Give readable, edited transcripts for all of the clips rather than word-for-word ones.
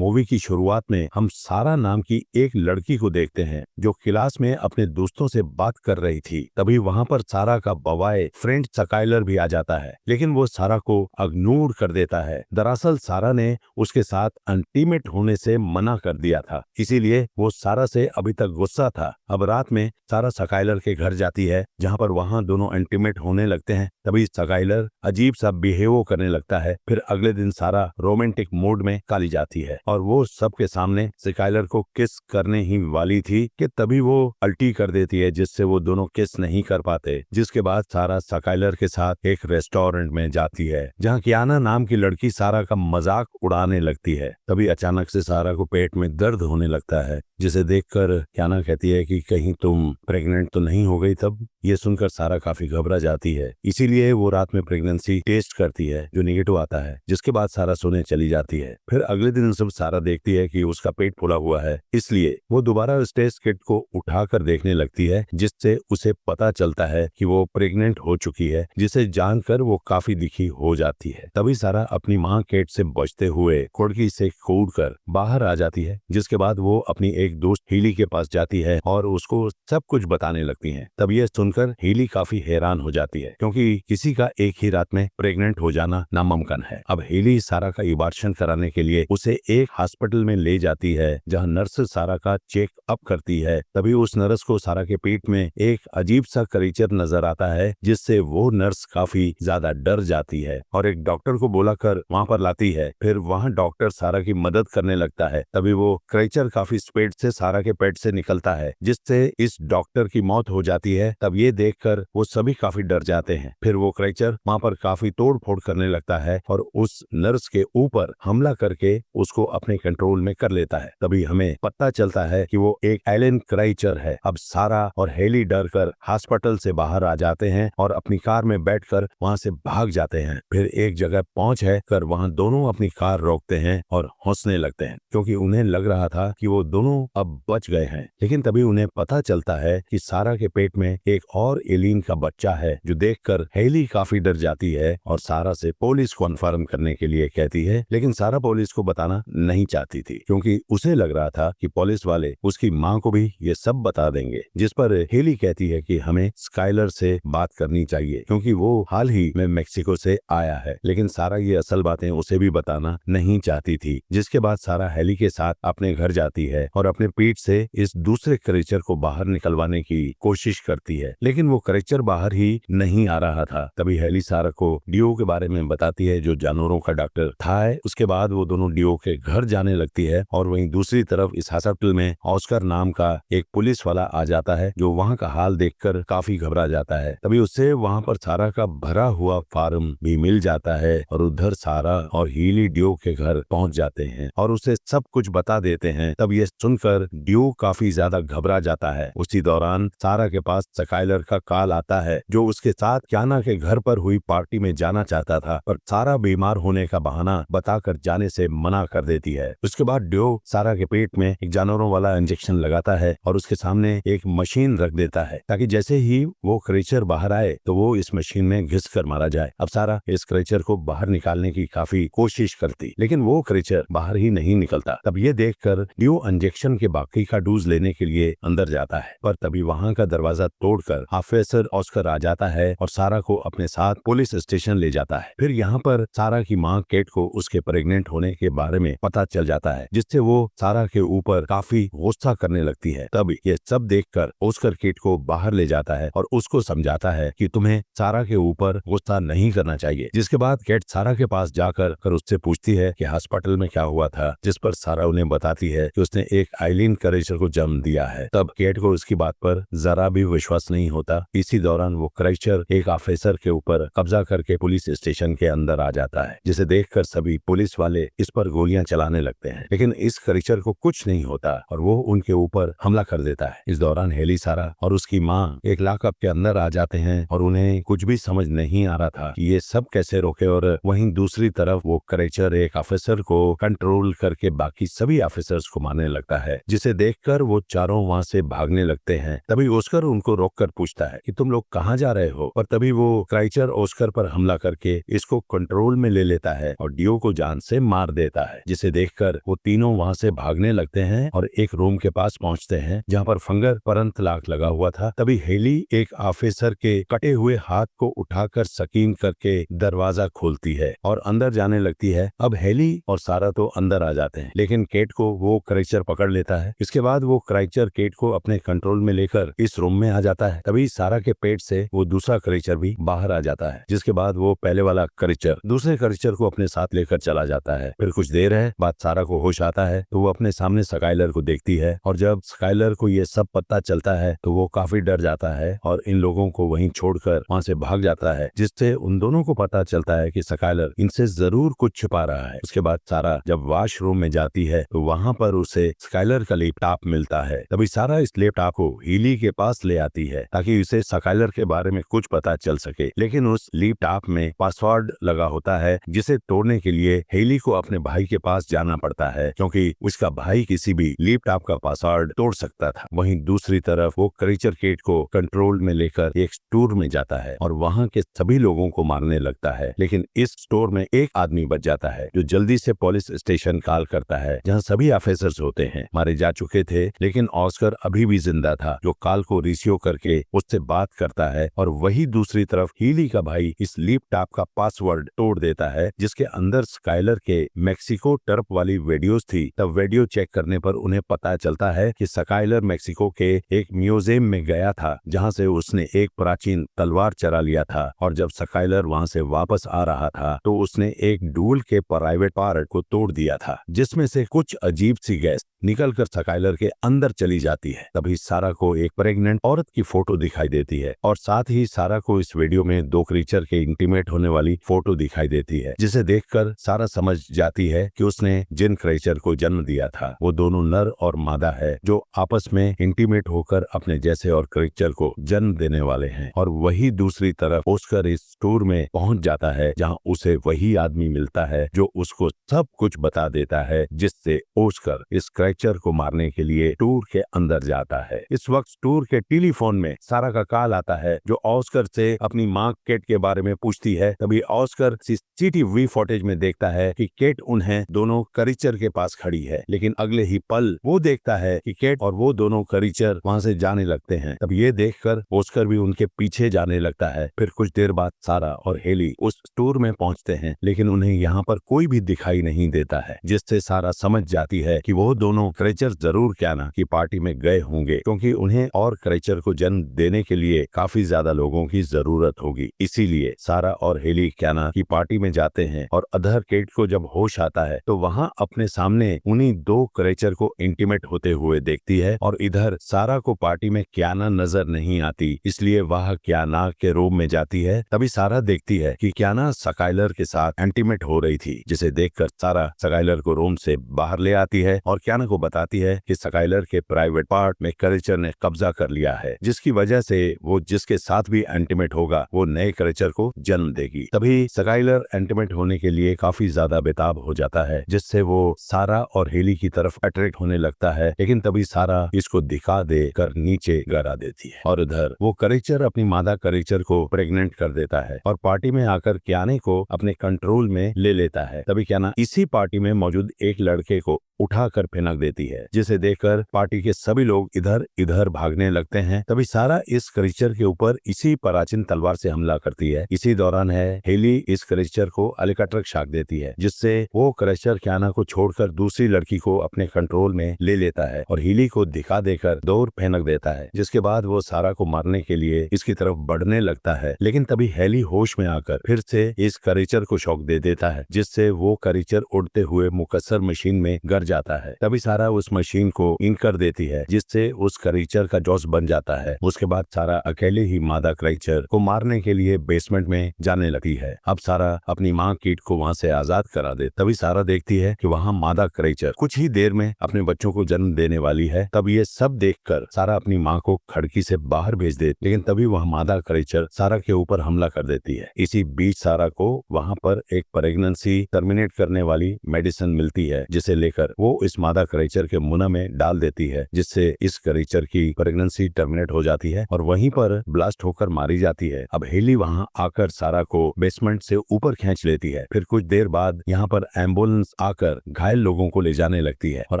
Movie की शुरुआत में हम सारा नाम की एक लड़की को देखते हैं जो क्लास में अपने दोस्तों से बात कर रही थी। तभी वहाँ पर सारा का बवाए फ्रेंड स्काइलर भी आ जाता है, लेकिन वो सारा को इग्नोर कर देता है। दरअसल सारा ने उसके साथ इंटीमेट होने से मना कर दिया था, इसीलिए वो सारा से अभी तक गुस्सा था। अब रात में सारा स्काइलर के घर जाती है, जहाँ पर वहाँ दोनों इंटीमेट होने लगते हैं। तभी स्काइलर अजीब सा बिहेव करने लगता है। फिर अगले दिन सारा रोमांटिक मूड में काली जाती है और वो सबके सामने स्काइलर को किस करने ही वाली थी कि तभी वो अल्टी कर देती है, जिससे वो दोनों किस नहीं कर पाते। जिसके बाद सारा स्काइलर के साथ एक रेस्टोरेंट में जाती है, जहाँ कियाना नाम की लड़की सारा का मजाक उड़ाने लगती है। तभी अचानक से सारा को पेट में दर्द होने लगता है, जिसे देखकर कियाना कहती है कि कहीं तुम प्रेग्नेंट तो नहीं हो गई। तब ये सुनकर सारा काफी घबरा जाती है, इसीलिए वो रात में प्रेगनेंसी टेस्ट करती है जो नेगेटिव आता है। जिसके बाद सारा सोने चली जाती है। फिर अगले दिन सब सारा देखती है कि उसका पेट फूला हुआ है, इसलिए वो दोबारा उस टेस्ट किट को उठाकर देखने लगती है, जिससे उसे पता चलता है कि वो प्रेग्नेंट हो चुकी है, जिसे जानकर वो काफी दुखी हो जाती है। तभी सारा अपनी माँ केट से बचते हुए खिड़की से कूदकर बाहर आ जाती है। जिसके बाद वो अपनी एक दोस्त हीली के पास जाती है और उसको सब कुछ बताने लगती है। तब ये सुनकर हीली काफी हैरान हो जाती है, क्योंकि किसी का एक ही रात में प्रेग्नेंट हो जाना नामुमकिन है। अब हीली सारा का इवाल्यूएशन कराने के लिए उसे एक हॉस्पिटल में ले जाती है, जहां नर्स सारा का चेक अप करती है। तभी उस नर्स को सारा के पेट में एक अजीब सा क्रीचर नजर आता है, जिससे वो नर्स काफी ज्यादा डर जाती है और एक डॉक्टर को बुलाकर वहां पर लाती है। फिर वहां डॉक्टर सारा की मदद करने लगता है। तभी वो क्रीचर काफी स्पीड से सारा के पेट से निकलता है, जिससे इस डॉक्टर की मौत हो जाती है। तब ये देखकर वो सभी काफी डर जाते हैं। फिर वो क्रीचर वहां पर काफी तोड़ फोड़ करने लगता है और उस नर्स के ऊपर हमला करके उसको अपने कंट्रोल में कर लेता है। तभी हमें पता चलता है कि वो एक एलियन क्रीचर है। अब सारा और हेली डर कर हॉस्पिटल से बाहर आ जाते हैं और अपनी कार में बैठकर वहां से भाग जाते हैं। फिर एक जगह पहुंच है कर वहां दोनों अपनी कार रोकते हैं और हंसने लगते हैं, क्योंकि उन्हें लग रहा था कि वो दोनों अब बच गए हैं। लेकिन तभी उन्हें पता चलता है कि सारा के पेट में एक और एलियन का बच्चा है, जो देखकर हेली काफी डर जाती है और सारा से पुलिस को कन्फर्म करने के लिए कहती है। लेकिन सारा पुलिस को बताना नहीं चाहती थी, क्योंकि उसे लग रहा था कि पुलिस वाले उसकी माँ को भी ये सब बता देंगे। जिस पर हेली कहती है कि हमें स्काइलर से बात करनी चाहिए, क्योंकि वो हाल ही में मेक्सिको से आया है। लेकिन सारा ये असल बातें उसे भी बताना नहीं चाहती थी। जिसके बाद सारा हेली के साथ अपने घर जाती है और अपने पीठ से इस दूसरे क्रीचर को बाहर निकलवाने की कोशिश करती है, लेकिन वो क्रीचर बाहर ही नहीं आ रहा था। तभी हेली सारा को डियो के बारे में बताती है, जो जानवरों का डॉक्टर था। उसके बाद वो दोनों डियो के घर जाने लगती है और वहीं दूसरी तरफ इस हॉस्पिटल में ऑस्कर नाम का एक पुलिस वाला आ जाता है, जो वहाँ का हाल देखकर काफी घबरा जाता है। तभी उससे वहाँ पर सारा का भरा हुआ फार्म भी मिल जाता है और उधर सारा और हीली डियो के घर पहुँच जाते हैं और उसे सब कुछ बता देते हैं। तब ये सुनकर डियो काफी ज्यादा घबरा जाता है। उसी दौरान सारा के पास स्काइलर का कॉल आता है, जो उसके साथ कियाना के घर पर हुई पार्टी में जाना चाहता था, पर सारा बीमार होने का बहाना बताकर जाने से मना कर देती है। उसके बाद डियो सारा के पेट में एक जानवरों वाला इंजेक्शन लगाता है और उसके सामने एक मशीन रख देता है, ताकि जैसे ही वो क्रीचर बाहर आए तो वो इस मशीन में घिस कर मारा जाए। अब सारा इस क्रीचर को बाहर निकालने की काफी कोशिश करती, लेकिन वो क्रीचर बाहर ही नहीं निकलता। तब ये देखकर डियो इंजेक्शन के बाकी का डोज लेने के लिए अंदर जाता है, पर तभी वहाँ का दरवाजा तोड़कर ऑफिसर ऑस्कर आ जाता है और सारा को अपने साथ पुलिस स्टेशन ले जाता है। फिर यहाँ पर सारा की माँ केट को उसके प्रेग्नेंट होने के बारे में पता चल जाता है, जिससे वो सारा के ऊपर काफी गुस्सा करने लगती है। तब ये सब देखकर ऑस्कर केट को बाहर ले जाता है और उसको समझाता है कि तुम्हें सारा के ऊपर गुस्सा नहीं करना चाहिए। जिसके बाद केट सारा के पास जाकर उससे पूछती है कि हॉस्पिटल में क्या हुआ था, जिस पर सारा उन्हें बताती है कि उसने एक एलियन क्रीचर को जन्म दिया है। तब केट को उसकी बात पर जरा भी विश्वास नहीं होता। इसी दौरान वो क्रीचर एक ऑफिसर के ऊपर कब्जा करके पुलिस स्टेशन के अंदर आ जाता है, जिसे देखकर सभी पुलिस वाले इस पर गोलियां चलाने लगते हैं। लेकिन इस क्रीचर को कुछ नहीं होता और वो उनके ऊपर हमला कर देता है। इस दौरान हेली सारा और उसकी माँ एक लॉकअप के अंदर आ जाते हैं और उन्हें कुछ भी समझ नहीं आ रहा था कि ये सब कैसे रोके। और वहीं दूसरी तरफ वो क्रीचर एक ऑफिसर को कंट्रोल करके बाकी सभी ऑफिसर्स को मारने लगता है। है, जिसे देखकर वो चारों वहाँ से भागने लगते हैं। तभी ऑस्कर उनको रोककर पूछता है कि तुम लोग कहाँ जा रहे हो, और तभी वो क्राइचर ऑस्कर पर हमला करके इसको कंट्रोल में ले लेता है और डियो को जान से मार देता है, जिसे देखकर वो तीनों वहाँ से भागने लगते हैं और एक रूम के पास पहुँचते हैं जहाँ पर फंगर परंत लाक लगा हुआ था। तभी हेली एक ऑफिसर के कटे हुए हाथ को उठाकर सकीन करके दरवाजा खोलती है और अंदर जाने लगती है। अब हेली और सारा तो अंदर आ जाते हैं, लेकिन केट को वो क्राइचर पकड़ लेता है। इसके बाद वो क्राइचर केट को अपने कंट्रोल में लेकर इस रूम में आ जाता है। तभी सारा के पेट से वो दूसरा क्राइचर भी बाहर आ जाता है, जिसके बाद वो पहले वाला क्राइचर दूसरे क्राइचर को अपने साथ लेकर चला जाता है। फिर कुछ देर है बाद सारा को होश आता है तो वो अपने सामने स्काइलर को देखती है, और जब स्काइलर को ये सब पता चलता है तो वो काफी डर जाता है और इन लोगों को वहीं छोड़कर वहां से भाग जाता है, जिससे उन दोनों को पता चलता है कि स्काइलर इनसे जरूर कुछ छिपा रहा है। उसके बाद सारा जब वॉशरूम में जाती है तो वहां पर उसे स्काइलर का लैपटॉप मिलता है। तभी सारा इस लैपटॉप को हीली के पास ले आती है ताकि उसे स्काइलर के बारे में कुछ पता चल सके, लेकिन उस लैपटॉप में पासवर्ड लगा होता है जिसे तोड़ने के लिए हेली को अपने भाई के पास जाना पड़ता है, क्योंकि उसका भाई किसी भी लैपटॉप का पासवर्ड तोड़ सकता था। वहीं दूसरी तरफ वो क्रीचर केट को कंट्रोल में लेकर एक स्टोर में जाता है और वहां के सभी लोगों को मारने लगता है, लेकिन इस स्टोर में एक आदमी बच जाता है जो जल्दी से पुलिस स्टेशन कॉल करता है जहां सभी ऑफिसर्स होते हैं मारे जा चुके थे, लेकिन ऑस्कर अभी भी जिंदा था जो कॉल को रिसीव करके उससे बात करता है। और वही दूसरी तरफ हीली का भाई इस लैपटॉप का पासवर्ड तोड़ देता है जिसके अंदर स्काइलर के मेक्सिको टर्प वाली वीडियोस थी। तब वीडियो चेक करने पर उन्हें पता चलता है कि स्काइलर मेक्सिको के एक म्यूजियम में गया था जहां से उसने एक प्राचीन तलवार चरा लिया था, और जब स्काइलर वहां से वापस आ रहा था तो उसने एक डूल के प्राइवेट पार्ट को तोड़ दिया था जिसमें से कुछ अजीब सी गैस निकलकर स्काइलर के अंदर चली जाती है। तभी सारा को एक प्रेग्नेंट औरत की फोटो दिखाई देती है और साथ ही सारा को इस वीडियो में दो क्रीचर के इंटीमेट होने वाली फोटो दिखाई देती है, जिसे देखकर सारा समझ जाती है कि उसने जिन क्रीचर को जन्म दिया था वो दोनों नर और मादा है जो आपस में इंटीमेट होकर अपने जैसे और क्रीचर को जन्म देने वाले हैं। और वही दूसरी तरफ ऑस्कर इस स्टोर में पहुंच जाता है जहां उसे वही आदमी मिलता है जो उसको सब कुछ बता देता है, जिससे ऑस्कर इस क्रीचर को मारने के लिए टूर के अंदर जाता है। इस वक्त टूर के टेलीफोन में सारा का कॉल आता है जो ऑस्कर से अपनी माँ केट के बारे में पूछती है। तभी ऑस्कर सीसीटीवी फुटेज में देखता है कि केट उन्हें दोनों क्रीचर के पास खड़ी है, लेकिन अगले ही पल वो देखता है कि केट और वो दोनों क्रीचर वहां से जाने लगते हैं। तब ये देखकर ऑस्कर भी उनके पीछे जाने लगता है। फिर कुछ देर बाद सारा और हेली उस स्टोर में पहुंचते हैं, लेकिन उन्हें यहाँ पर कोई भी दिखाई नहीं देता है, जिससे सारा समझ जाती है कि वो दोनों क्रीचर जरूर क्या ना की पार्टी में गए होंगे, क्योंकि उन्हें और क्रीचर को जन्म देने के लिए काफी ज्यादा लोगों की जरूरत होगी। इसीलिए सारा और हेली क्याना की पार्टी में जाते हैं और अधर केट को जब होश आता है तो वहां अपने सामने उन्हीं दो क्रीचर को इंटीमेट होते हुए देखती है, और इधर सारा को पार्टी में क्याना नजर नहीं आती, इसलिए वह क्याना के रूम में जाती है। तभी सारा देखती है कि क्याना स्काइलर के साथ इंटीमेट हो रही थी, जिसे देखकर सारा स्काइलर को रूम से बाहर ले आती है और क्याना को बताती है कि स्काइलर के प्राइवेट पार्ट में क्रीचर ने कब्जा कर लिया है, जिसकी वजह से वो जिसके साथ भी एंटीमेट होगा वो नए क्रीचर को जन्म देगी। तभी स्काइलर एंटीमेट होने के लिए काफी ज्यादा बेताब हो जाता है, जिससे वो सारा और हेली की तरफ अट्रैक्ट होने लगता है, लेकिन तभी सारा इसको दिखा दे कर नीचे गिरा देती है। और उधर वो क्रीचर अपनी मादा क्रीचर को प्रेग्नेंट कर देता है और पार्टी में आकर क्याने को अपने कंट्रोल में ले लेता है। तभी क्याना इसी पार्टी में मौजूद एक लड़के को उठाकर फेंक देती है, जिसे देखकर पार्टी के सभी लोग इधर इधर भागने लगते हैं। तभी सारा इस क्रीचर के ऊपर इसी प्राचीन तलवार से हमला करती है। इसी दौरान है हेली इस क्रीचर को अलिकट्रक शाक देती है, जिससे वो क्रीचर क्याना को छोड़कर दूसरी लड़की को अपने कंट्रोल में ले लेता है और हेली को दिखा देकर दूर फेंक देता है, जिसके बाद वो सारा को मारने के लिए इसकी तरफ बढ़ने लगता है। लेकिन तभी हेली होश में आकर फिर से इस क्रीचर को शॉक दे देता है, जिससे वो क्रीचर उड़ते हुए मुकस्सर मशीन में गिर जाता है। तभी सारा उस मशीन को इन कर देती है, जिससे उस क्रीचर का जॉस बन जाता है। उसके बाद सारा अकेले ही मादा क्रीचर को मारने के लिए बेसमेंट में जाने लगती है। अब सारा अपनी माँ कीट को वहाँ से आजाद करा दे। तभी सारा देखती है कि वहाँ मादा क्रीचर कुछ ही देर में अपने बच्चों को जन्म देने वाली है। तब ये सब देखकर सारा अपनी माँ को खिड़की से बाहर भेज दे, लेकिन तभी वह मादा क्रीचर सारा के ऊपर हमला कर देती है। इसी बीच सारा को वहाँ पर एक प्रेगनेंसी टर्मिनेट करने वाली मेडिसिन मिलती है, जिसे लेकर वो इस मादा क्रीचर के मुंह में डाल देती है, जिससे इस क्रीचर की प्रेगनेंसी टर्मिनेट हो जाती है और वहीं पर ब्लास्ट होकर मारी जाती है। अब हेली वहां आकर सारा को बेसमेंट से ऊपर खींच लेती है। फिर कुछ देर बाद यहाँ पर एम्बुलेंस आकर घायल लोगों को ले जाने लगती है और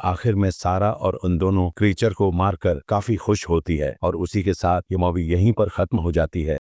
आखिर में सारा और उन दोनों क्रीचर को मारकर काफी खुश होती है और उसी के साथ ये मूवी यहीं पर खत्म हो जाती है।